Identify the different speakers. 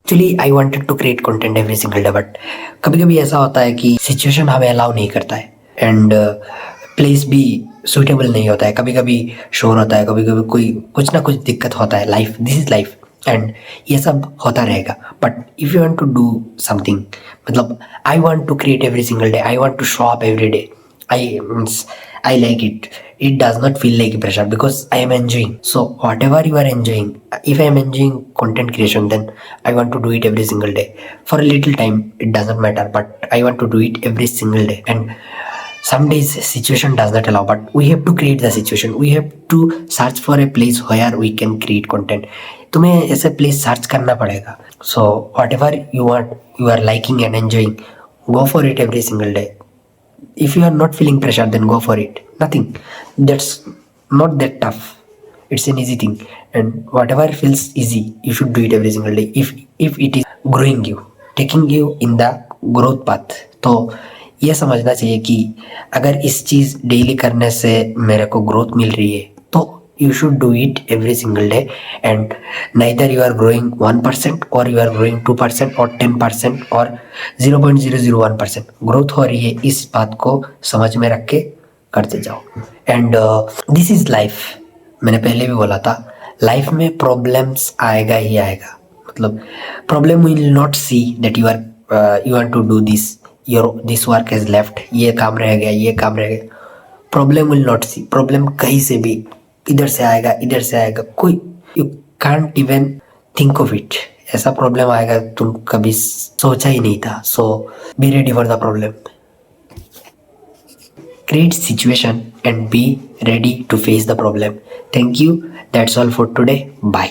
Speaker 1: Actually I wanted to create content every single day, but कभी कभी ऐसा होता है कि सिचुएशन हमें अलाउ नहीं करता है एंड प्लेस भी सूटेबल नहीं होता है। कभी कभी शोर होता है, कभी कभी कोई कुछ ना कुछ दिक्कत होता है। Life, this is life and ये सब होता रहेगा। But if you want to do something, मतलब I want to create every single day, I want to show up every day, I like it. It does not feel like pressure because I am enjoying. So whatever you are enjoying, if I am enjoying content creation, then I want to do it every single day. For a little time, it doesn't matter, but I want to do it every single day. And some days situation does not allow, but we have to create the situation. We have to search for a place where we can create content. तुम्हें ऐसे place search करना पड़ेगा. So whatever you are liking and enjoying, go for it every single day. If you are not feeling pressure, then go for it. Nothing, that's not that tough. It's an easy thing, and whatever feels easy, you should do it every single day. If it is growing you, taking you in the growth path, तो ये समझना चाहिए कि अगर इस चीज़ daily करने से मेरे को ग्रोथ मिल रही है, तो you should do it every single day. And neither you are growing 1% or you are growing 2% or 10% or 0.001%. Growth हो रही है, इस बात को समझ में रख के करते जाओ. And this is life. मैंने पहले भी बोला था, लाइफ में प्रॉब्लम्स आएगा ही आएगा. मतलब problem will not see that you want to do this, this work is left, ये काम रह गया, ये काम रह गया. Problem will not see. Problem कहीं से भी, इधर से आएगा, इधर से आएगा, कोई you can't even think of it. ऐसा प्रॉब्लम आएगा तुम कभी सोचा ही नहीं था. So be ready for the problem. Create situation and be ready to face the problem. Thank you. That's all for today. Bye.